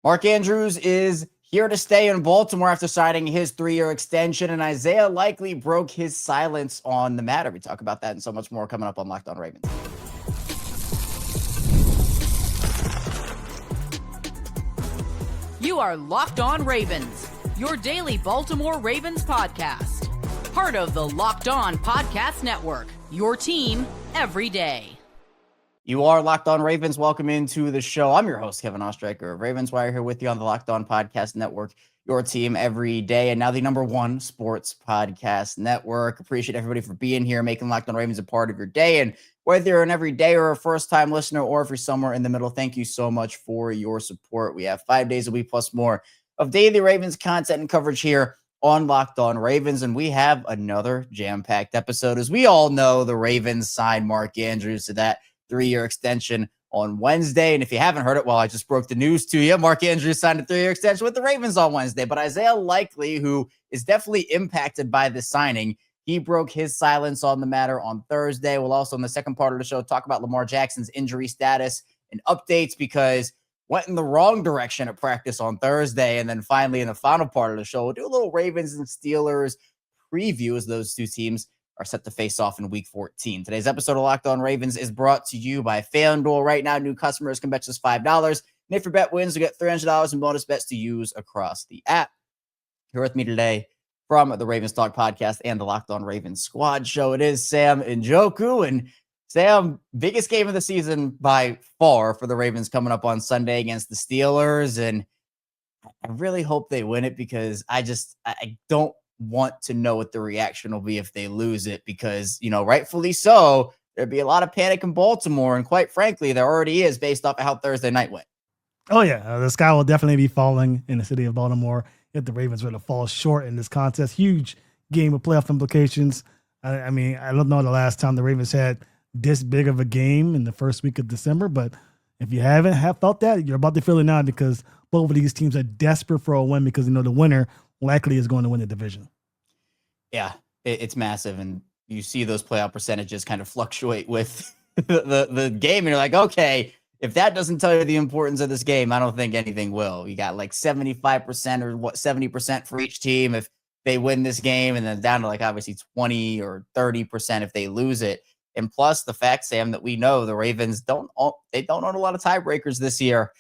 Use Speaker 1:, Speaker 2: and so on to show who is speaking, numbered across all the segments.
Speaker 1: Mark Andrews is here to stay in Baltimore after signing his 3-year extension, and Isaiah Likely broke his silence on the matter. We talk about that and so much more coming up on Locked On Ravens.
Speaker 2: You are Locked On Ravens, your daily Baltimore Ravens podcast. Part of the Locked On Podcast Network, your team every day.
Speaker 1: You are Locked On Ravens. Welcome into the show. I'm your host, Kevin Oestreicher of Ravens Wire, here with you on the Locked On Podcast Network, your team every day, and now the #1 sports podcast network. Appreciate everybody for being here, making Locked On Ravens a part of your day. And whether you're an everyday or a first-time listener, or if you're somewhere in the middle, thank you so much for your support. We have 5 days a week plus more of daily Ravens content and coverage here on Locked On Ravens, and we have another jam-packed episode. As we all know, the Ravens signed Mark Andrews to that 3-year extension on Wednesday. And if you haven't heard it, well, I just broke the news to you. Mark Andrews signed a 3-year extension with the Ravens on Wednesday. But Isaiah Likely, who is definitely impacted by the signing, he broke his silence on the matter on Thursday. We'll also, in the second part of the show, talk about Lamar Jackson's injury status and updates, because went in the wrong direction at practice on Thursday. And then finally, in the final part of the show, we'll do a little Ravens and Steelers preview, as those two teams are set to face off in Week 14. Today's episode of Locked On Ravens is brought to you by FanDuel. Right now, new customers can bet just $5. And if your bet wins, you get $300 in bonus bets to use across the app. Here with me today from the Ravens Talk podcast and the Locked On Ravens Squad show, it is Sam Njoku. And Sam, biggest game of the season by far for the Ravens coming up on Sunday against the Steelers. And I really hope they win it, because I don't want to know what the reaction will be if they lose it, because, rightfully so, there'd be a lot of panic in Baltimore. And quite frankly, there already is, based off of how Thursday night went.
Speaker 3: Oh, yeah. The sky will definitely be falling in the city of Baltimore if the Ravens were to fall short in this contest. Huge game with playoff implications. I mean, I don't know the last time the Ravens had this big of a game in the first week of December, but if you haven't felt that, you're about to feel it now, because both of these teams are desperate for a win, because the winner likely is going to win the division.
Speaker 1: Yeah, it's massive. And you see those playoff percentages kind of fluctuate with the game. And you're like, okay, if that doesn't tell you the importance of this game, I don't think anything will. You got like 75% or 70% for each team if they win this game, and then down to like obviously 20 or 30% if they lose it. And plus the fact, Sam, that we know the Ravens don't own a lot of tiebreakers this year.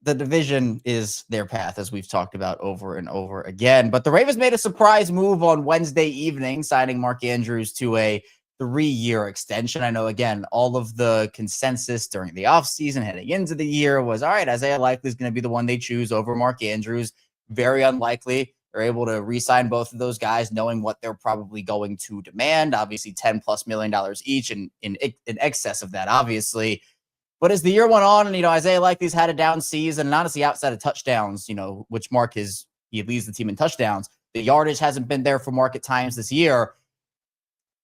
Speaker 1: The division is their path, as we've talked about over and over again. But the Ravens made a surprise move on Wednesday evening, signing Mark Andrews to a 3-year extension. I know, again, all of the consensus during the offseason heading into the year was, all right, Isaiah Likely is going to be the one they choose over Mark Andrews. Very unlikely they're able to re-sign both of those guys, knowing what they're probably going to demand. Obviously, $10+ million each, and in excess of that, obviously. But as the year went on, and, Isaiah Likely's had a down season, and honestly, outside of touchdowns, which Mark he leads the team in touchdowns, the yardage hasn't been there for Mark at times this year.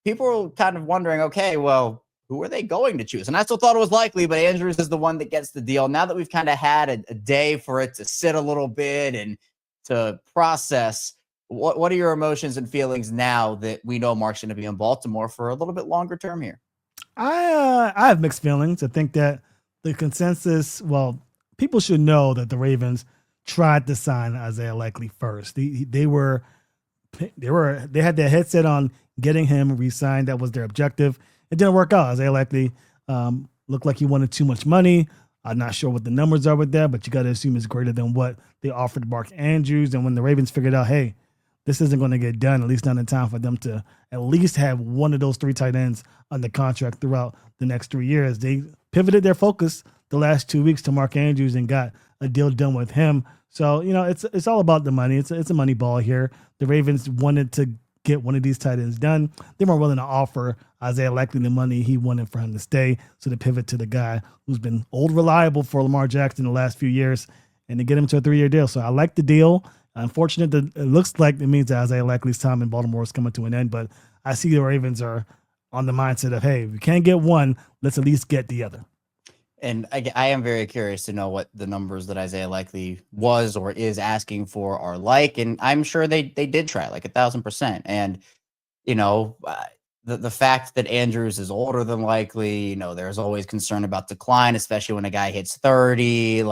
Speaker 1: People are kind of wondering, okay, well, who are they going to choose? And I still thought it was Likely, but Andrews is the one that gets the deal. Now that we've kind of had a day for it to sit a little bit and to process, what are your emotions and feelings now that we know Mark's going to be in Baltimore for a little bit longer term here?
Speaker 3: I have mixed feelings. I think that the consensus, people should know that the Ravens tried to sign Isaiah Likely first. They had their headset on getting him re-signed. That was their objective. It didn't work out. Isaiah Likely looked like he wanted too much money. I'm not sure what the numbers are with that, but you got to assume it's greater than what they offered Mark Andrews. And when the Ravens figured out, hey, this isn't going to get done, at least not in time for them to at least have one of those 3 tight ends under contract throughout the next 3 years, they pivoted their focus the last 2 weeks to Mark Andrews and got a deal done with him. So, it's all about the money. It's a money ball here. The Ravens wanted to get one of these tight ends done. They weren't willing to offer Isaiah Likely the money he wanted for him to stay. So they pivot to the guy who's been old reliable for Lamar Jackson the last few years, and to get him to a 3-year deal. So I like the deal. Unfortunate that it looks like it means that Isaiah Likely's time in Baltimore is coming to an end, but I see the Ravens are on the mindset of, hey, if we can't get one, let's at least get the other.
Speaker 1: And I am very curious to know what the numbers that Isaiah Likely was or is asking for are like. And I'm sure they did try like 1,000%. And, the fact that Andrews is older than Likely, there's always concern about decline, especially when a guy hits 30.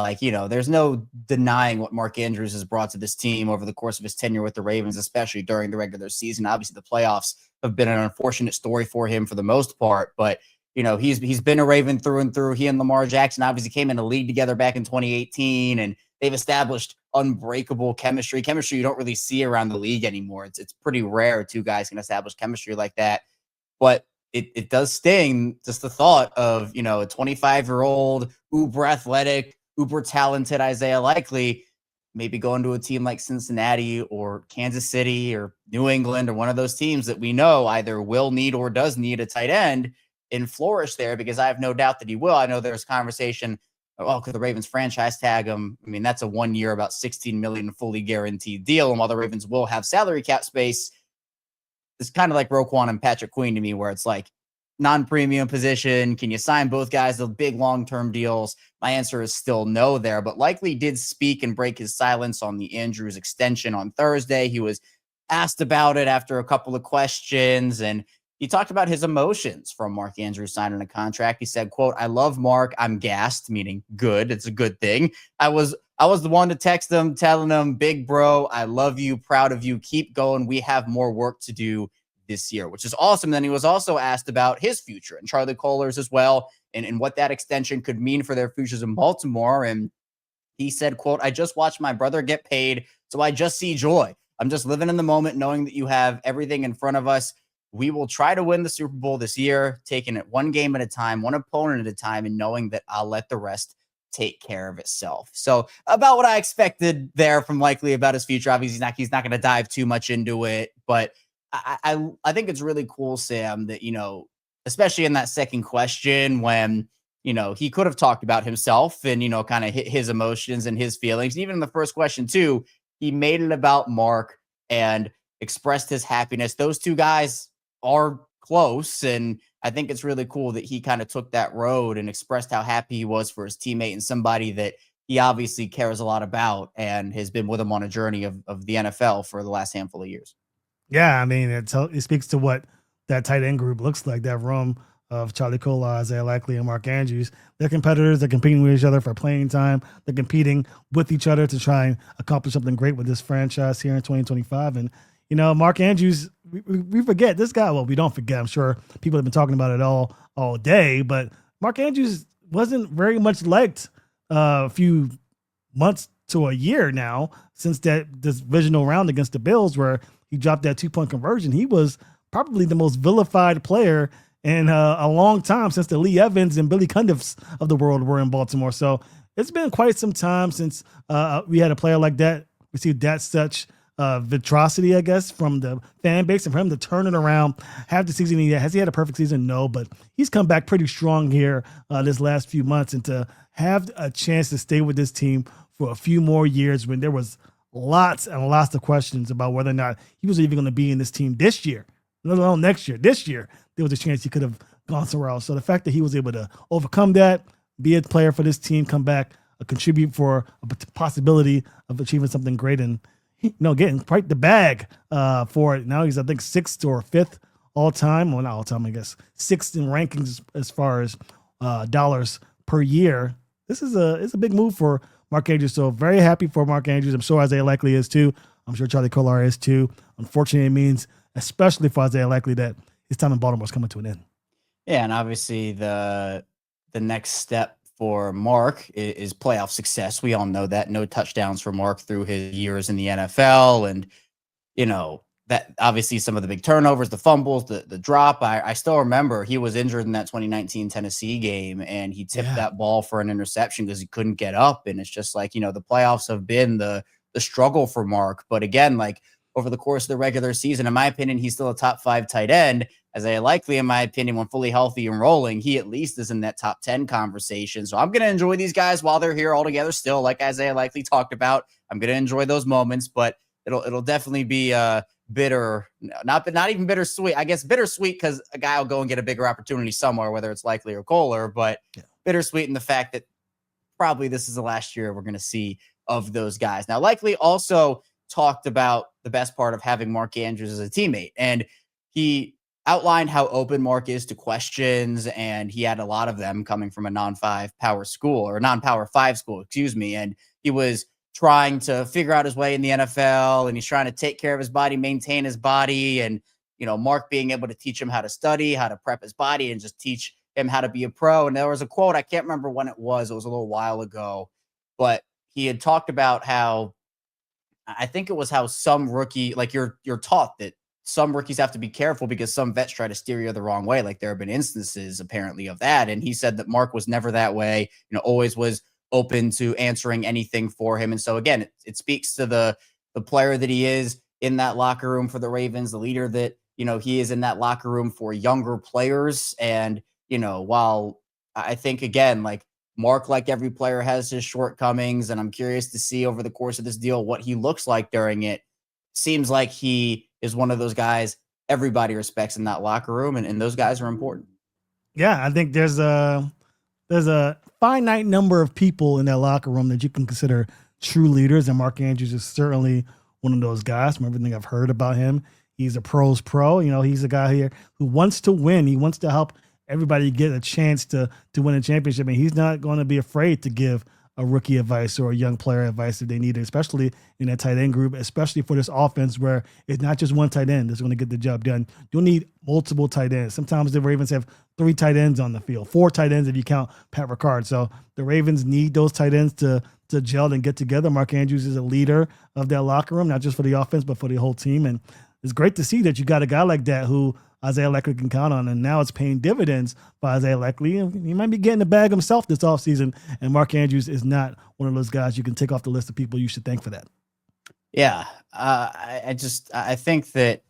Speaker 1: There's no denying what Mark Andrews has brought to this team over the course of his tenure with the Ravens, especially during the regular season. Obviously, the playoffs have been an unfortunate story for him for the most part, but he's been a Raven through and through. He and Lamar Jackson obviously came in the league together back in 2018, and they've established unbreakable chemistry you don't really see around the league anymore. It's pretty rare two guys can establish chemistry like that. But it does sting, just the thought of, a 25-year-old, uber athletic, uber talented Isaiah Likely maybe going to a team like Cincinnati or Kansas City or New England or one of those teams that we know either will need or does need a tight end and flourish there, because I have no doubt that he will. I know there's conversation, could the Ravens franchise tag him? I mean, that's a 1 year, about $16 million fully guaranteed deal. And while the Ravens will have salary cap space, it's kind of like Roquan and Patrick Queen to me, where it's like non-premium position. Can you sign both guys to big long-term deals? My answer is still no there, but Likely did speak and break his silence on the Andrews extension on Thursday. He was asked about it after a couple of questions, and he talked about his emotions from Mark Andrews signing a contract. He said, quote, "I love Mark. I'm gassed," meaning good. It's a good thing. I was the one to text him, telling him, "Big bro, I love you, proud of you. Keep going. We have more work to do this year," which is awesome. Then he was also asked about his future and Charlie Kolar's as well, and what that extension could mean for their futures in Baltimore. And he said, quote, "I just watched my brother get paid, so I just see joy. I'm just living in the moment, knowing that you have everything in front of us. We will try to win the Super Bowl this year, taking it one game at a time, one opponent at a time, and knowing that I'll let the rest take care of itself." So about what I expected there from Likely about his future. Obviously, he's not going to dive too much into it, but I think it's really cool, Sam, that, especially in that second question when, he could have talked about himself and, kind of hit his emotions and his feelings. And even in the first question too, he made it about Mark and expressed his happiness. Those two guys are close, and I think it's really cool that he kind of took that road and expressed how happy he was for his teammate and somebody that he obviously cares a lot about and has been with him on a journey of the NFL for the last handful of years.
Speaker 3: Yeah, I mean, it speaks to what that tight end group looks like, that room of Charlie Kolar, Isaiah Likely, and Mark Andrews. They're competitors. They're competing with each other for playing time. They're competing with each other to try and accomplish something great with this franchise here in 2025. And, Mark Andrews, we forget this guy. Well, we don't forget. I'm sure people have been talking about it all day, but Mark Andrews wasn't very much liked a few months to a year now since that divisional round against the Bills where he dropped that 2-point conversion. He was probably the most vilified player in a long time, since the Lee Evans and Billy Cundiffs of the world were in Baltimore. So it's been quite some time since we had a player like that receive that such vitrosity, I guess, from the fan base, and for him to turn it around, have the season has he had a perfect season? No, but he's come back pretty strong here this last few months, and to have a chance to stay with this team for a few more years when there was lots and lots of questions about whether or not he was even going to be in this team this year, let alone next year. This year, there was a chance he could have gone somewhere else. So the fact that he was able to overcome that, be a player for this team, come back, contribute for a possibility of achieving something great, and getting quite the bag for it. Now he's, I think, 6th or 5th all time. Well, not all time, I guess. 6th in rankings as far as dollars per year. It's a big move for Mark Andrews. So very happy for Mark Andrews. I'm sure Isaiah Likely is too. I'm sure Charlie Kolar is too. Unfortunately, it means, especially for Isaiah Likely, that his time in Baltimore is coming to an end.
Speaker 1: Yeah, and obviously the next step for Mark is playoff success. We all know that. No touchdowns for Mark through his years in the NFL. And, that obviously some of the big turnovers, the fumbles, the drop. I still remember he was injured in that 2019 Tennessee game, and he tipped that ball for an interception because he couldn't get up. And it's just like, the playoffs have been the struggle for Mark. But again, like over the course of the regular season, in my opinion, he's still a top 5 tight end. Isaiah Likely, in my opinion, when fully healthy and rolling, he at least is in that top 10 conversation. So I'm going to enjoy these guys while they're here all together still, like Isaiah Likely talked about. I'm going to enjoy those moments, but it'll definitely be bitter, not even bittersweet. I guess bittersweet because a guy will go and get a bigger opportunity somewhere, whether it's Likely or Kolar, but bittersweet in the fact that probably this is the last year we're going to see of those guys. Now, Likely also talked about the best part of having Mark Andrews as a teammate, and outlined how open Mark is to questions, and he had a lot of them coming from a non-5 power school or non-power 5 school, excuse me. And he was trying to figure out his way in the NFL, and he's trying to take care of his body, maintain his body. And, Mark being able to teach him how to study, how to prep his body, and just teach him how to be a pro. And there was a quote, I can't remember when it was a little while ago, but he had talked about how, I think it was how some rookie, like you're taught that some rookies have to be careful because some vets try to steer you the wrong way. Like there have been instances apparently of that. And he said that Mark was never that way, always was open to answering anything for him. And so again, it speaks to the player that he is in that locker room for the Ravens, the leader that, he is in that locker room for younger players. And, while I think again, like Mark, like every player, has his shortcomings, and I'm curious to see over the course of this deal what he looks like during it. Seems like he is one of those guys everybody respects in that locker room, and those guys are important.
Speaker 3: Yeah, I think there's a finite number of people in that locker room that you can consider true leaders, and Mark Andrews is certainly one of those guys. From everything I've heard about him, he's a pro's pro. He's a guy here who wants to win. He wants to help everybody get a chance to win a championship, and he's not going to be afraid to give a rookie advice or a young player advice if they need it, especially in that tight end group, especially for this offense where it's not just one tight end that's going to get the job done. You'll need multiple tight ends. Sometimes the Ravens have 3 tight ends on the field, 4 tight ends if you count Pat Ricard. So the Ravens need those tight ends to gel and get together. Mark Andrews is a leader of that locker room, not just for the offense, but for the whole team. And it's great to see that you got a guy like that who Isaiah Likely can count on, and now it's paying dividends for Isaiah Likely. He might be getting the bag himself this offseason, and Mark Andrews is not one of those guys you can take off the list of people you should thank for that.
Speaker 1: Yeah, I think that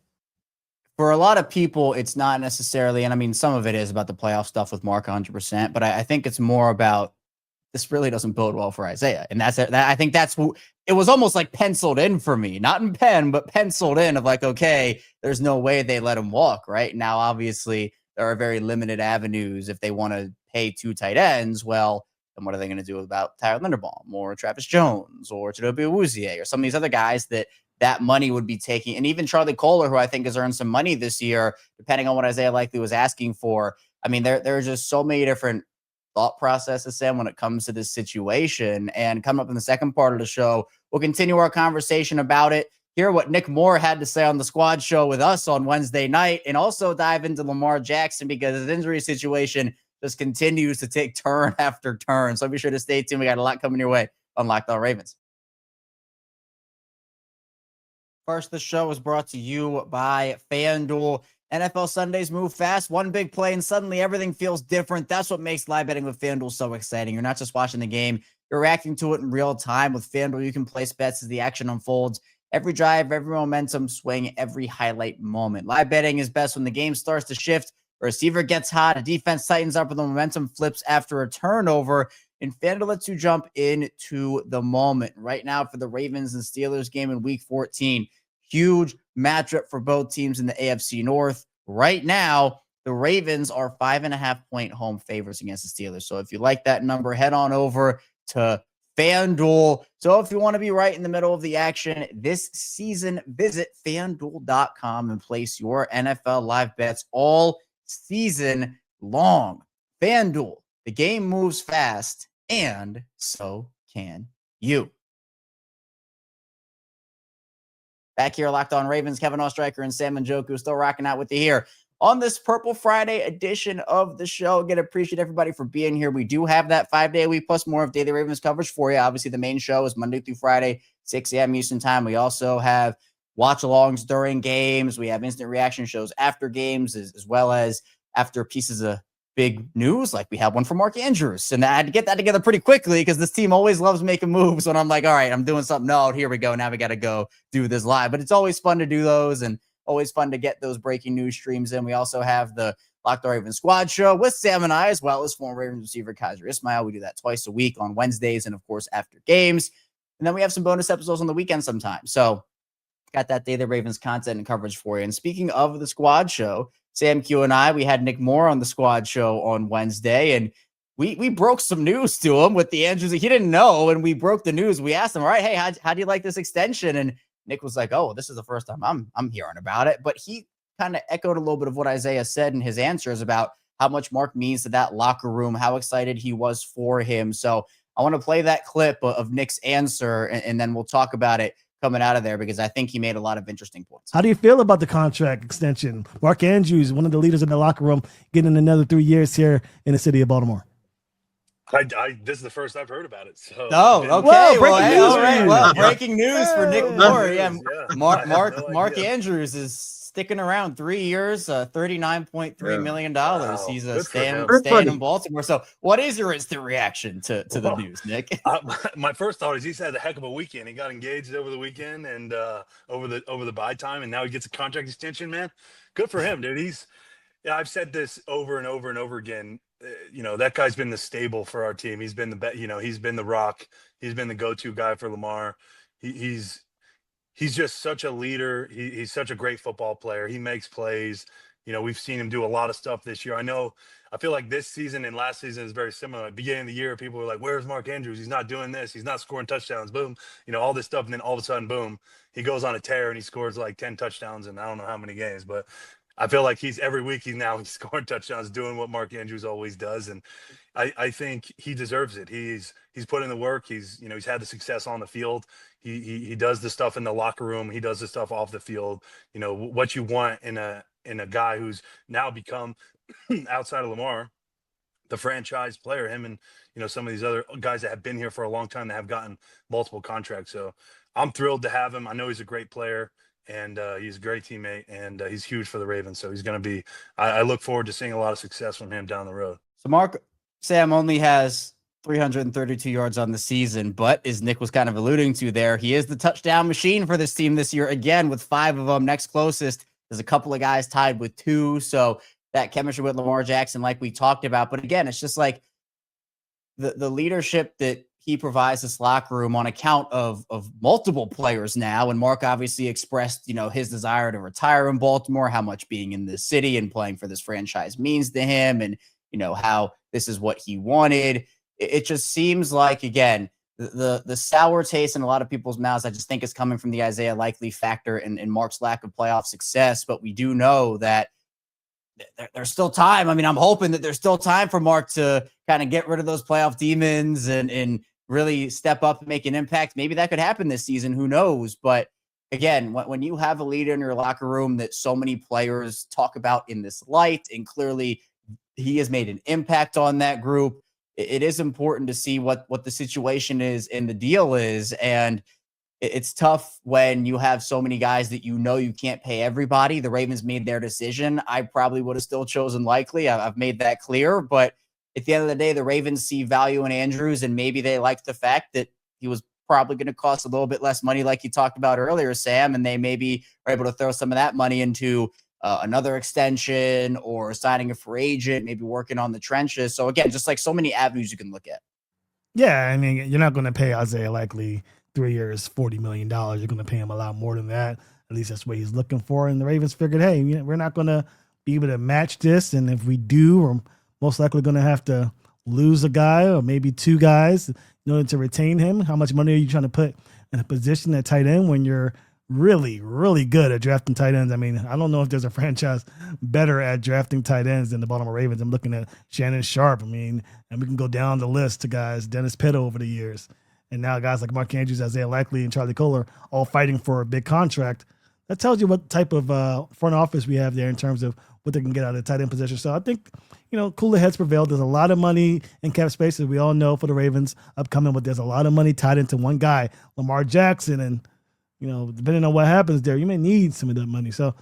Speaker 1: for a lot of people, it's not necessarily, and I mean, some of it is about the playoff stuff with Mark 100%, but I think it's more about this really doesn't bode well for Isaiah. And I think that's who it was almost like penciled in for me, not in pen, but penciled in of like, okay, there's no way they let him walk right now. Obviously there are very limited avenues. If they want to pay 2 tight ends, well, then what are they going to do about Tyler Linderbaum or Travis Jones or Chidobe Awuzie or some of these other guys that money would be taking? And even Charlie Kohler, who I think has earned some money this year, depending on what Isaiah Likely was asking for. I mean, there are just so many different thought processes, Sam, when it comes to this situation. And coming up in the second part of the show, we'll continue our conversation about it, hear what Nick Moore had to say on the squad show with us on Wednesday night, and also dive into Lamar Jackson because his injury situation just continues to take turn after turn. So be sure to stay tuned. We got a lot coming your way on Locked On Ravens. First, the show is brought to you by FanDuel. NFL Sundays move fast. One big play and suddenly everything feels different. That's what makes live betting with FanDuel so exciting. You're not just watching the game, you're reacting to it in real time. With FanDuel, you can place bets as the action unfolds. Every drive, every momentum swing, every highlight moment. Live betting is best when the game starts to shift, a receiver gets hot, a defense tightens up, and the momentum flips after a turnover. And FanDuel lets you jump into the moment. Right now for the Ravens and Steelers game in Week 14, huge matchup for both teams in the AFC North. Right now, the Ravens are 5.5-point home favorites against the Steelers. So if you like that number, head on over to FanDuel. So if you want to be right in the middle of the action this season, visit FanDuel.com and place your NFL live bets all season long. FanDuel, the game moves fast, and so can you. Back here, Locked On Ravens, Kevin Oestreicher and Sam Njoku still rocking out with you here on this Purple Friday edition of the show. Again, appreciate everybody for being here. We do have that 5-day a week plus more of daily Ravens coverage for you. Obviously, the main show is Monday through Friday, 6 a.m. Eastern time. We also have watch-alongs during games. We have instant reaction shows after games, as well as after pieces of big news. Like we have one for Mark Andrews, and I had to get that together pretty quickly because this team always loves making moves when I'm like, all right, I'm doing something. Oh, here we go. Now we got to go do this live. But it's always fun to do those and always fun to get those breaking news streams in. We also have the Locked On Ravens squad show with Sam and I, as well as former Ravens receiver Kaiser Ismail. We do that twice a week on Wednesdays and, of course, after games. And then we have some bonus episodes on the weekend sometimes. So got that daily Ravens content and coverage for you. And speaking of the squad show, Sam Q and I, we had Nick Moore on the squad show on Wednesday, and we broke some news to him with the Andrews. He didn't know, and we broke the news. We asked him, all right, hey, how do you like this extension? And Nick was like, oh, this is the first time I'm hearing about it. But he kind of echoed a little bit of what Isaiah said in his answers about how much Mark means to that locker room, how excited he was for him. So I want to play that clip of Nick's answer, and then we'll talk about it coming out of there, because I think he made a lot of interesting points.
Speaker 3: How do you feel about the contract extension? Mark Andrews, one of the leaders in the locker room, getting another 3 years here in the city of Baltimore.
Speaker 4: This is the first I've heard about it. So
Speaker 1: okay.
Speaker 3: Breaking news
Speaker 1: all right. Well, breaking news for Nick Moore. Yeah, Mark Andrews is sticking around 3 years, $39.3 million.
Speaker 4: Wow.
Speaker 1: He's staying in Baltimore. So, what is your instant reaction to the news, Nick?
Speaker 4: My first thought is he's had a heck of a weekend. He got engaged over the weekend and over the bye time, and now he gets a contract extension. Man, good for him, dude. I've said this over and over and over again. That guy's been the stable for our team. He's been he's been the rock. He's been the go-to guy for Lamar. He's just such a leader. He's such a great football player. He makes plays. We've seen him do a lot of stuff this year. I feel like this season and last season is very similar. At the beginning of the year, people were like, where's Mark Andrews? He's not doing this. He's not scoring touchdowns. Boom. All this stuff. And then all of a sudden, boom, he goes on a tear and he scores like 10 touchdowns in I don't know how many games. But I feel like every week he's scoring touchdowns, doing what Mark Andrews always does. And I think he deserves it. He's put in the work. He's had the success on the field. He does the stuff in the locker room. He does the stuff off the field. What you want in a guy who's now become, outside of Lamar, the franchise player, him and, some of these other guys that have been here for a long time that have gotten multiple contracts. So I'm thrilled to have him. I know he's a great player. And he's a great teammate, and he's huge for the Ravens. So he's going to be – I look forward to seeing a lot of success from him down the road.
Speaker 1: So Sam only has 332 yards on the season, but as Nick was kind of alluding to there, he is the touchdown machine for this team this year, again, with 5 of them. Next closest, there's a couple of guys tied with 2. So that chemistry with Lamar Jackson, like we talked about. But again, it's just like the leadership that he provides this locker room on account of multiple players now. And Mark obviously expressed, his desire to retire in Baltimore, how much being in this city and playing for this franchise means to him, and, how this is what he wanted. It just seems like, again, the sour taste in a lot of people's mouths, I just think, is coming from the Isaiah Likely factor and Mark's lack of playoff success. But we do know that there's still time. I mean, I'm hoping that there's still time for Mark to kind of get rid of those playoff demons and really step up and make an impact. Maybe that could happen this season. Who knows? But again, when you have a leader in your locker room that so many players talk about in this light, and clearly he has made an impact on that group, it is important to see what the situation is and the deal is. And it's tough when you have so many guys that you can't pay everybody. The Ravens made their decision. I probably would have still chosen Likely. I've made that clear. But at the end of the day, the Ravens see value in Andrews, and maybe they like the fact that he was probably going to cost a little bit less money, like you talked about earlier, Sam, and they maybe are able to throw some of that money into another extension or signing a free agent, maybe working on the trenches. So again, just like so many avenues you can look at.
Speaker 3: Yeah, I mean, you're not going to pay Isaiah Likely 3 years, $40 million. You're going to pay him a lot more than that. At least that's what he's looking for. And the Ravens figured, hey, we're not going to be able to match this. And if we do, we're most likely going to have to lose a guy or maybe 2 guys in order to retain him. How much money are you trying to put in a position at tight end when you're really, really good at drafting tight ends? I mean, I don't know if there's a franchise better at drafting tight ends than the Baltimore Ravens. I'm looking at Shannon Sharp. I mean, and we can go down the list to guys, Dennis Pitta over the years. And now guys like Mark Andrews, Isaiah Likely, and Charlie Kohler all fighting for a big contract. That tells you what type of front office we have there in terms of what they can get out of the tight end position. So I think, cooler heads prevailed. There's a lot of money in cap space, as we all know, for the Ravens upcoming, but there's a lot of money tied into one guy, Lamar Jackson. And, depending on what happens there, you may need some of that money. So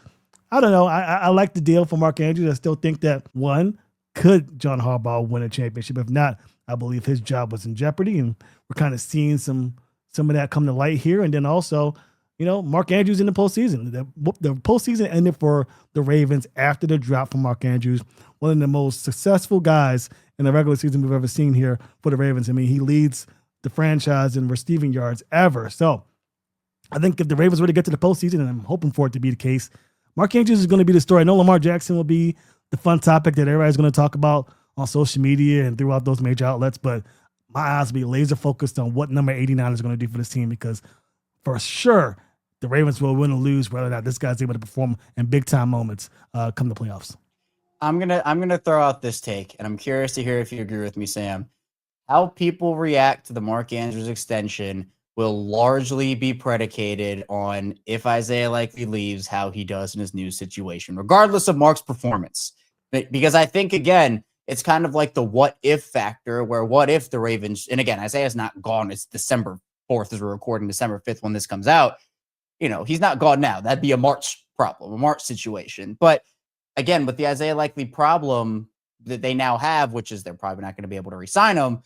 Speaker 3: I don't know. I like the deal for Mark Andrews. I still think that, one, could John Harbaugh win a championship? If not, I believe his job was in jeopardy. And we're kind of seeing some of that come to light here. And then also, Mark Andrews in the postseason. The postseason ended for the Ravens after the drop from Mark Andrews, one of the most successful guys in the regular season we've ever seen here for the Ravens. I mean, he leads the franchise in receiving yards ever. So I think if the Ravens were to get to the postseason, and I'm hoping for it to be the case, Mark Andrews is going to be the story. I know Lamar Jackson will be the fun topic that everybody's going to talk about on social media and throughout those major outlets, but my eyes will be laser focused on what number 89 is going to do for this team, because for sure, the Ravens will win or lose, whether or not this guy's able to perform in big time moments come the playoffs.
Speaker 1: I'm gonna throw out this take, and I'm curious to hear if you agree with me, Sam. How people react to the Mark Andrews extension will largely be predicated on if Isaiah Likely leaves, how he does in his new situation, regardless of Mark's performance. Because I think, again, it's kind of like the what if factor, where what if the Ravens, and again, Isaiah's not gone. It's December 4th as we're recording, December 5th when this comes out. He's not gone now. That'd be a March problem, a March situation. But again, with the Isaiah Likely problem that they now have, which is they're probably not going to be able to re-sign him,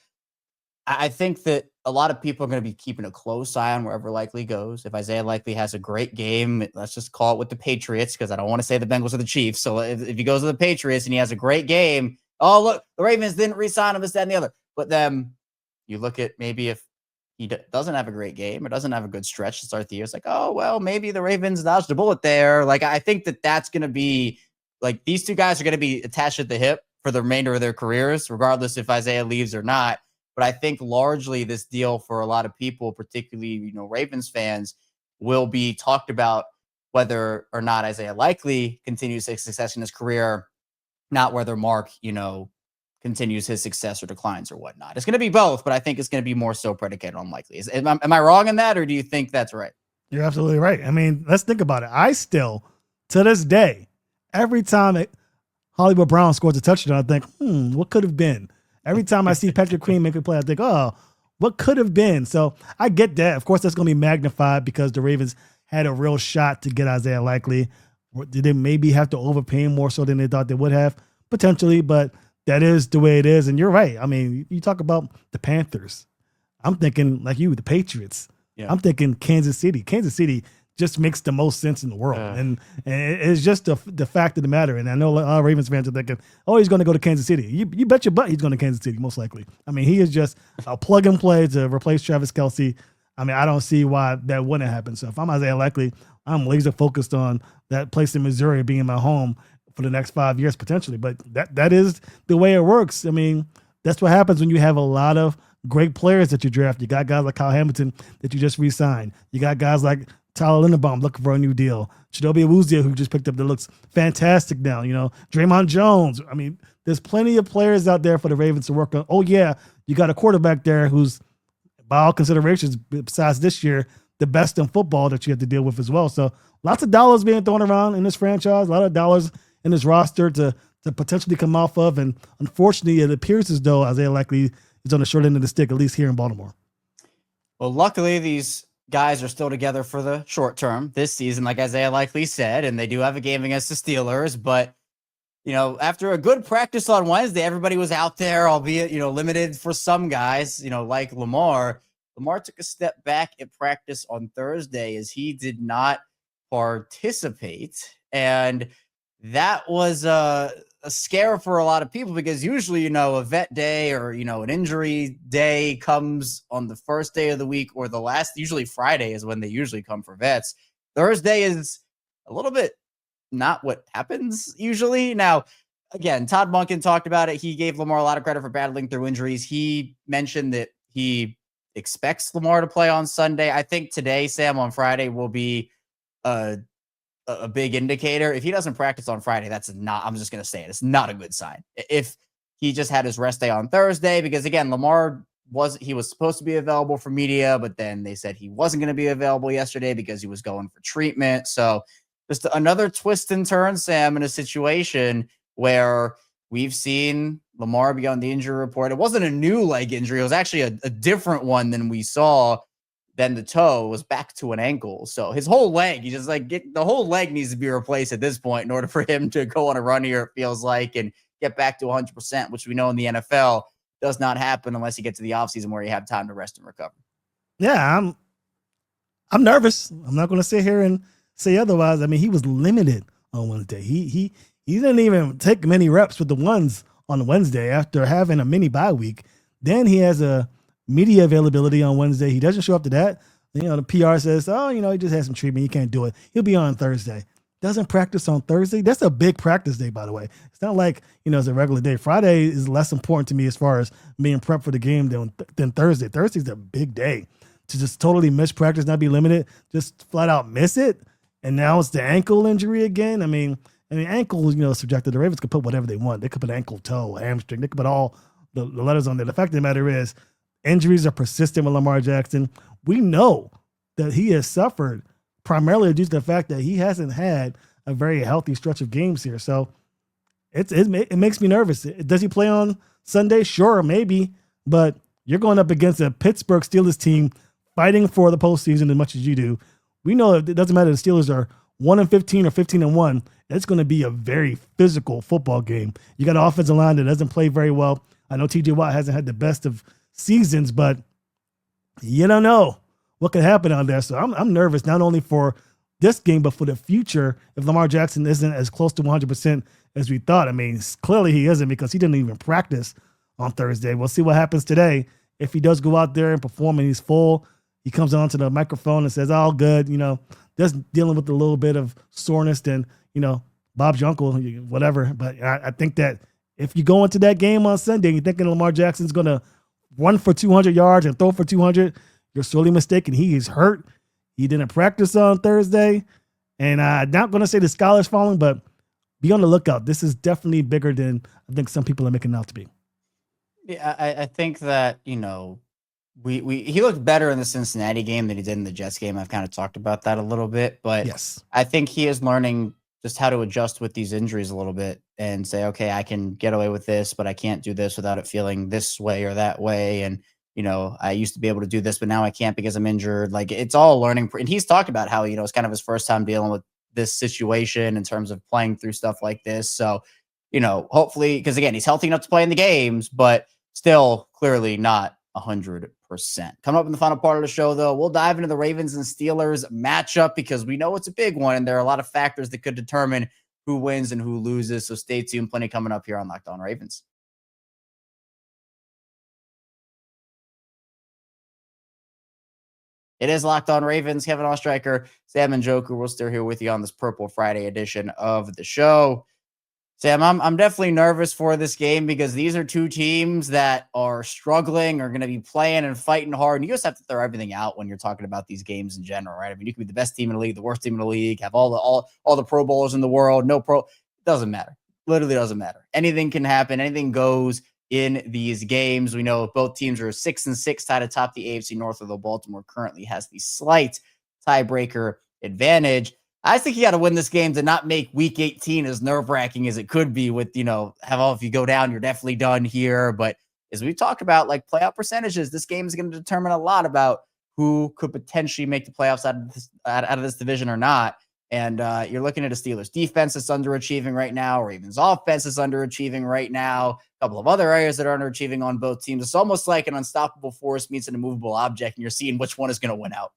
Speaker 1: I think that a lot of people are going to be keeping a close eye on wherever Likely goes. If Isaiah Likely has a great game, let's just call it with the Patriots, because I don't want to say the Bengals or the Chiefs. So if he goes to the Patriots and he has a great game, oh, look, the Ravens didn't re-sign him, this, that, and the other. But then you look at maybe if he doesn't have a great game or doesn't have a good stretch to start the year, it's like, oh, well, maybe the Ravens dodged a bullet there. Like, I think that's going to be, like, these two guys are going to be attached at the hip for the remainder of their careers, regardless if Isaiah leaves or not. But I think largely this deal for a lot of people, particularly, Ravens fans, will be talked about whether or not Isaiah Likely continues his success in his career, not whether Mark, continues his success or declines or whatnot. It's going to be both, but I think it's going to be more so predicated on Likely. Am I wrong in that, or do you think that's right?
Speaker 3: You're absolutely right. I mean, let's think about it. I still, to this day, every time Hollywood Brown scores a touchdown, I think, what could have been? Every time I see Patrick Queen make a play, I think, oh, what could have been? So I get that. Of course, that's going to be magnified because the Ravens had a real shot to get Isaiah Likely. Did they maybe have to overpay him more so than they thought they would have? Potentially, but that is the way it is. And you're right. I mean, you talk about the Panthers. I'm thinking, like you, the Patriots. Yeah. I'm thinking Kansas City. Kansas City just makes the most sense in the world. And it's just the fact of the matter. And I know a lot of Ravens fans are thinking, oh, he's going to go to Kansas City. You bet your butt he's going to Kansas City, most likely. I mean, he is just a plug and play to replace Travis Kelce. I mean, I don't see why that wouldn't happen. So if I'm Isaiah Likely, I'm laser focused on that place in Missouri being my home for the next 5 years potentially. But that is the way it works. I mean, that's what happens when you have a lot of great players that you draft. You got guys like Kyle Hamilton that you just re-signed. You got guys like Tyler Linderbaum looking for a new deal. Chidobe Awuzie, who just picked up, that looks fantastic now. Draymond Jones. I mean, there's plenty of players out there for the Ravens to work on. Oh, yeah, you got a quarterback there who's, by all considerations, besides this year, the best in football that you have to deal with as well. So lots of dollars being thrown around in this franchise, a lot of dollars in this roster to potentially come off of. And unfortunately, it appears as though Isaiah Likely is on the short end of the stick, at least here in Baltimore.
Speaker 1: Well, luckily, these guys are still together for the short term this season, like Isaiah Likely said, and they do have a game against the Steelers. But, after a good practice on Wednesday, everybody was out there, albeit, limited for some guys, like Lamar. Lamar took a step back at practice on Thursday as he did not participate. And that was a scare for a lot of people because usually, a vet day or, an injury day comes on the first day of the week or the last. Usually Friday is when they usually come for vets. Thursday is a little bit not what happens usually. Now, again, Todd Monken talked about it. He gave Lamar a lot of credit for battling through injuries. He mentioned that he expects Lamar to play on Sunday. I think today, Sam, on Friday will be a big indicator. If he doesn't practice on Friday, I'm just going to say it. It's not a good sign. If he just had his rest day on Thursday, because again, Lamar was supposed to be available for media, but then they said he wasn't going to be available yesterday because he was going for treatment. So just another twist and turn, Sam, in a situation where we've seen Lamar be on the injury report. It wasn't a new leg injury. It was actually a different one than we saw. Then the toe was back to an ankle. So his whole leg, the whole leg needs to be replaced at this point in order for him to go on a run here, it feels like, and get back to 100%, which we know in the NFL does not happen unless you get to the offseason where you have time to rest and recover.
Speaker 3: Yeah, I'm nervous. I'm not going to sit here and say otherwise. I mean, he was limited on Wednesday. He didn't even take many reps with the ones on Wednesday after having a mini bye week. Then he has a media availability on Wednesday. He doesn't show up to that. The PR says, he just had some treatment. He can't do it. He'll be on Thursday. Doesn't practice on Thursday. That's a big practice day, by the way. It's not like, it's a regular day. Friday is less important to me as far as being prepped for the game than Thursday. Thursday's a big day to just totally miss practice, not be limited, just flat out miss it. And now it's the ankle injury again. I mean, ankle, subjective. The Ravens could put whatever they want. They could put ankle, toe, hamstring. They could put all the letters on there. The fact of the matter is, injuries are persistent with Lamar Jackson. We know that he has suffered primarily due to the fact that he hasn't had a very healthy stretch of games here. So it makes me nervous. Does he play on Sunday? Sure, maybe. But you're going up against a Pittsburgh Steelers team fighting for the postseason as much as you do. We know it doesn't matter if the Steelers are 1-15 or 15-1. It's going to be a very physical football game. You got an offensive line that doesn't play very well. I know TJ Watt hasn't had the best of seasons, but you don't know what could happen out there. So I'm nervous not only for this game, but for the future if Lamar Jackson isn't as close to 100% as we thought. I mean, clearly he isn't because he didn't even practice on Thursday. We'll see what happens today. If he does go out there and perform and he's full, he comes onto the microphone and says, all good, just dealing with a little bit of soreness and, Bob's your uncle, whatever. But I think that if you go into that game on Sunday and you're thinking Lamar Jackson's going to run for 200 yards and throw for 200, you're sorely mistaken. He is hurt. He didn't practice on Thursday. And I'm not going to say the sky is falling, but be on the lookout. This is definitely bigger than I think some people are making it out to be.
Speaker 1: Yeah, I think that, he looked better in the Cincinnati game than he did in the Jets game. I've kind of talked about that a little bit, but
Speaker 3: yes,
Speaker 1: I think he is learning just how to adjust with these injuries a little bit and say, okay, I can get away with this, but I can't do this without it feeling this way or that way. And, I used to be able to do this, but now I can't because I'm injured. Like, it's all learning. And he's talked about how, it's kind of his first time dealing with this situation in terms of playing through stuff like this. So, hopefully, because again, he's healthy enough to play in the games, but still clearly not 100%. Coming up in the final part of the show, though, we'll dive into the Ravens and Steelers matchup because we know it's a big one and there are a lot of factors that could determine who wins and who loses. So stay tuned. Plenty coming up here on Locked On Ravens. It is Locked On Ravens. Kevin Oestreicher, Sam and Joker. We're still here with you on this Purple Friday edition of the show. Sam, I'm definitely nervous for this game because these are two teams that are struggling, are going to be playing and fighting hard. And you just have to throw everything out when you're talking about these games in general, right? I mean, you could be the best team in the league, the worst team in the league, have all the Pro Bowlers in the world, no pro. It doesn't matter. Literally doesn't matter. Anything can happen. Anything goes in these games. We know both teams are 6-6 tied atop the AFC North, although Baltimore currently has the slight tiebreaker advantage. I think you got to win this game to not make week 18 as nerve-wracking as it could be with, if you go down, you're definitely done here. But as we talk about like playoff percentages, this game is going to determine a lot about who could potentially make the playoffs out of this division or not. And you're looking at a Steelers defense that's underachieving right now. Ravens offense is underachieving right now. A couple of other areas that are underachieving on both teams. It's almost like an unstoppable force meets an immovable object, and you're seeing which one is going to win out.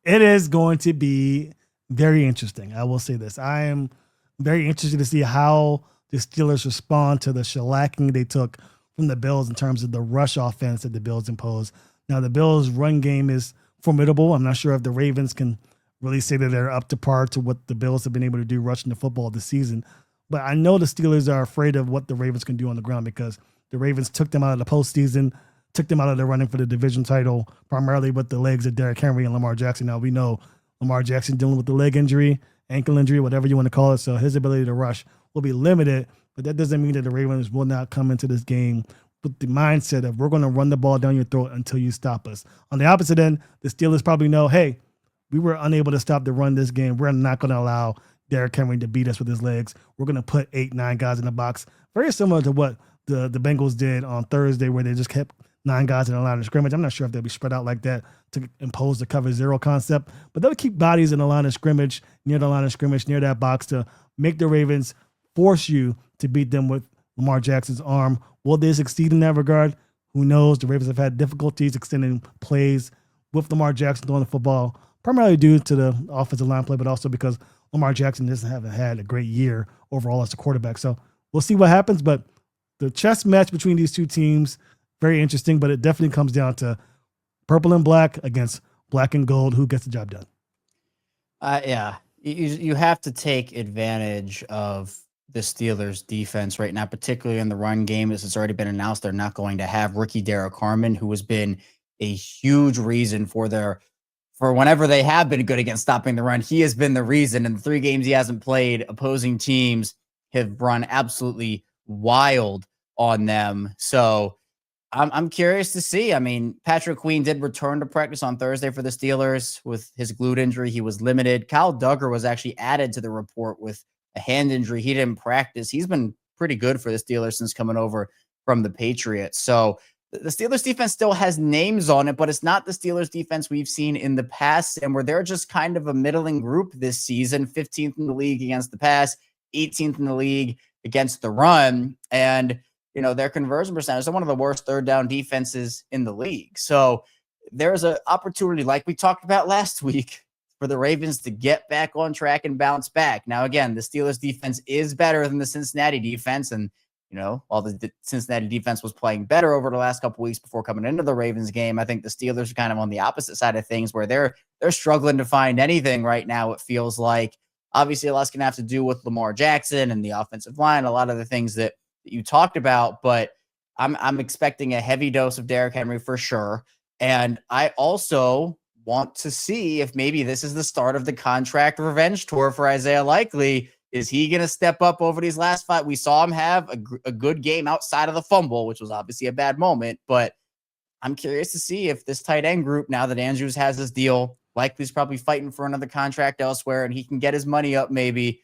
Speaker 3: It is going to be very interesting. I will say this. I am very interested to see how the Steelers respond to the shellacking they took from the Bills in terms of the rush offense that the Bills imposed. Now, the Bills' run game is formidable. I'm not sure if the Ravens can really say that they're up to par to what the Bills have been able to do rushing the football this season. But I know the Steelers are afraid of what the Ravens can do on the ground because the Ravens took them out of the postseason, took them out of the running for the division title, primarily with the legs of Derrick Henry and Lamar Jackson. Now, we know Lamar Jackson dealing with the leg injury, ankle injury, whatever you want to call it. So his ability to rush will be limited, but that doesn't mean that the Ravens will not come into this game with the mindset of we're going to run the ball down your throat until you stop us. On the opposite end, the Steelers probably know, hey, we were unable to stop the run this game. We're not going to allow Derrick Henry to beat us with his legs. We're going to put 8-9 guys in the box. Very similar to what the Bengals did on Thursday where they just kept 9 guys in the line of scrimmage. I'm not sure if they'll be spread out like that to impose the cover zero concept, but they'll keep bodies in the line of scrimmage, near the line of scrimmage, near that box to make the Ravens force you to beat them with Lamar Jackson's arm. Will they succeed in that regard? Who knows? The Ravens have had difficulties extending plays with Lamar Jackson throwing the football, primarily due to the offensive line play, but also because Lamar Jackson haven't had a great year overall as a quarterback. So we'll see what happens, but the chess match between these two teams, very interesting, but it definitely comes down to purple and black against black and gold. Who gets the job done?
Speaker 1: Yeah, you have to take advantage of the Steelers defense right now, particularly in the run game. As it's already been announced, they're not going to have rookie Derrick Harmon, who has been a huge reason for whenever they have been good against stopping the run. He has been the reason. In the 3 games he hasn't played, opposing teams have run absolutely wild on them. So I'm curious to see. I mean, Patrick Queen did return to practice on Thursday for the Steelers with his glute injury. He was limited. Kyle Duggar was actually added to the report with a hand injury. He didn't practice. He's been pretty good for the Steelers since coming over from the Patriots. So the Steelers defense still has names on it, but it's not the Steelers defense we've seen in the past, and where they're just kind of a middling group this season, 15th in the league against the pass, 18th in the league against the run. And their conversion percentage, they're one of the worst third down defenses in the league. So there's an opportunity, like we talked about last week, for the Ravens to get back on track and bounce back. Now, again, the Steelers defense is better than the Cincinnati defense. And, while the Cincinnati defense was playing better over the last couple weeks before coming into the Ravens game, I think the Steelers are kind of on the opposite side of things, where they're struggling to find anything right now. It feels like, obviously, a lot's going to have to do with Lamar Jackson and the offensive line, a lot of the things that you talked about, but I'm expecting a heavy dose of Derrick Henry for sure. And I also want to see if maybe this is the start of the contract revenge tour for Isaiah Likely. Is he going to step up over these last 5? We saw him have a good game outside of the fumble, which was obviously a bad moment, but I'm curious to see if this tight end group, now that Andrews has his deal, Likely's probably fighting for another contract elsewhere, and he can get his money up maybe.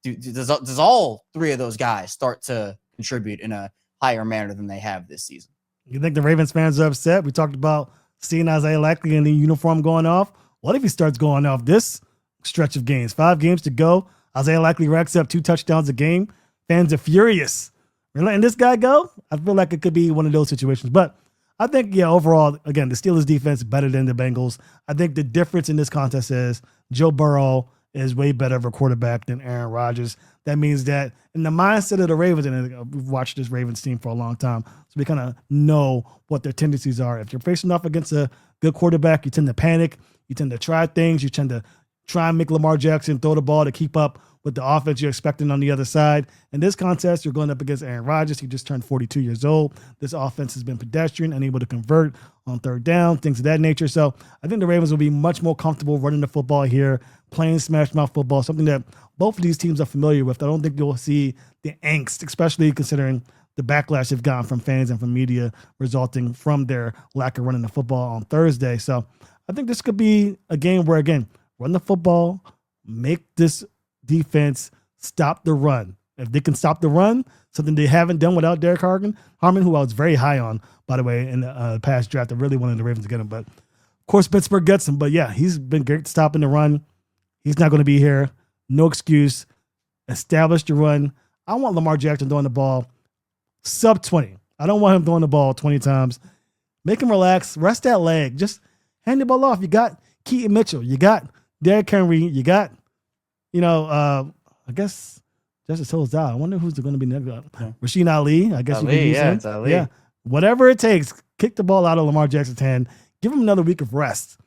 Speaker 1: Does all 3 of those guys start to contribute in a higher manner than they have this season?
Speaker 3: You think the Ravens fans are upset? We talked about seeing Isaiah Likely in the uniform going off. What if he starts going off this stretch of games? 5 games to go. Isaiah Likely racks up 2 touchdowns a game. Fans are furious. We're letting this guy go? I feel like it could be one of those situations. But I think, overall, again, the Steelers defense is better than the Bengals. I think the difference in this contest is Joe Burrow is way better of a quarterback than Aaron Rodgers. That means that in the mindset of the Ravens, and we've watched this Ravens team for a long time, so we kind of know what their tendencies are. If you're facing off against a good quarterback, you tend to panic. You tend to try things. You tend to try and make Lamar Jackson throw the ball to keep up with the offense you're expecting on the other side. In this contest, you're going up against Aaron Rodgers. He just turned 42 years old. This offense has been pedestrian, unable to convert on third down, things of that nature. So I think the Ravens will be much more comfortable running the football here, playing smash mouth football, something that both of these teams are familiar with. I don't think you'll see the angst, especially considering the backlash they've gotten from fans and from media resulting from their lack of running the football on Thursday. So I think this could be a game where, again, run the football, make this defense stop the run. If they can stop the run, something they haven't done without Derrick Harmon, who I was very high on, by the way, in the past draft. I really wanted the Ravens to get him, but of course Pittsburgh gets him. But yeah, he's been great stopping the run. He's not going to be here. No excuse. Establish the run. I want Lamar Jackson throwing the ball sub 20. I don't want him throwing the ball 20 times. Make him relax. Rest that leg. Just hand the ball off. You got Keaton Mitchell. You got Derrick Henry. You got, I guess Justice Hill's out. I wonder who's going to be next. Rashid Ali. I guess you can use him.
Speaker 1: It's Ali.
Speaker 3: Yeah. Whatever it takes, kick the ball out of Lamar Jackson's hand. Give him another week of rest,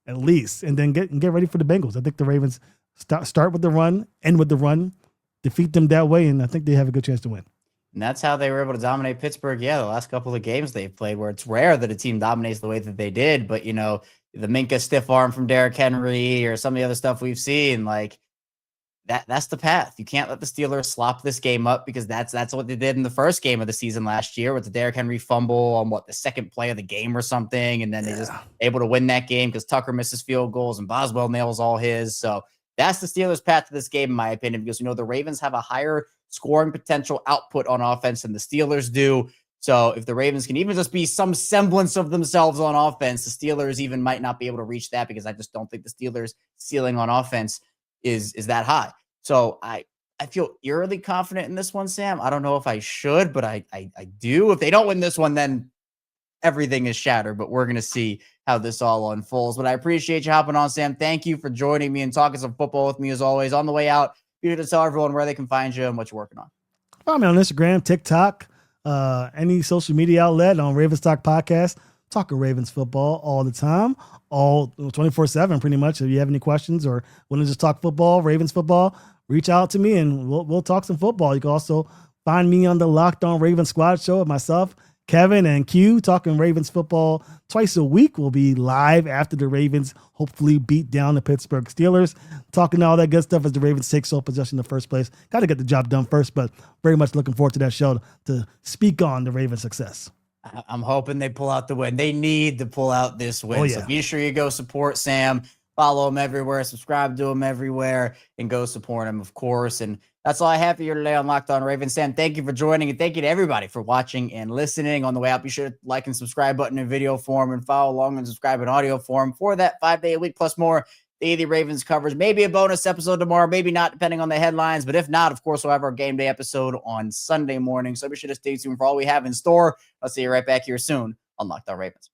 Speaker 3: at least, and then get ready for the Bengals. I think the Ravens start with the run, end with the run, defeat them that way, and I think they have a good chance to win.
Speaker 1: And that's how they were able to dominate Pittsburgh. Yeah, the last couple of games they've played, where it's rare that a team dominates the way that they did. But, the Minka stiff arm from Derrick Henry or some of the other stuff we've seen, like that's the path. You can't let the Steelers slop this game up, because that's what they did in the first game of the season last year with the Derrick Henry fumble on the second play of the game or something. And then they just able to win that game because Tucker misses field goals and Boswell nails all his. So that's the Steelers' path to this game, in my opinion, because, the Ravens have a higher scoring potential output on offense than the Steelers do. So if the Ravens can even just be some semblance of themselves on offense, the Steelers even might not be able to reach that, because I just don't think the Steelers' ceiling on offense is that high. So I feel eerily confident in this one, Sam. I don't know if I should, but I do. If they don't win this one, then everything is shattered, but we're going to see how this all unfolds. But I appreciate you hopping on, Sam. Thank you for joining me and talking some football with me as always. On the way out, you to tell everyone where they can find you and what you're working on.
Speaker 3: Find me on Instagram, TikTok, any social media outlet, on Ravens Talk Podcast. Talking Ravens football all the time, all 24/7 pretty much. If you have any questions or want to just talk football, Ravens football, reach out to me and we'll talk some football. You can also find me on the Locked On Ravens Squad show with myself, Kevin and Q talking Ravens football twice a week. We'll be live after the Ravens hopefully beat down the Pittsburgh Steelers, talking all that good stuff as the Ravens take sole possession in the first place. Got to get the job done first, but very much looking forward to that show to speak on the Ravens' success.
Speaker 1: I'm hoping they pull out the win. They need to pull out this win.
Speaker 3: Oh, yeah.
Speaker 1: So be sure you go support Sam. Follow him everywhere. Subscribe to him everywhere. And go support him, of course. And that's all I have for you today on Locked On Ravens. Sam, thank you for joining. And thank you to everybody for watching and listening. On the way out, be sure to like and subscribe button in video form and follow along and subscribe in audio form for that 5-day-a-week plus more Daily Ravens coverage. Maybe a bonus episode tomorrow, maybe not, depending on the headlines. But if not, of course, we'll have our game day episode on Sunday morning. So be sure to stay tuned for all we have in store. I'll see you right back here soon on Locked On Ravens.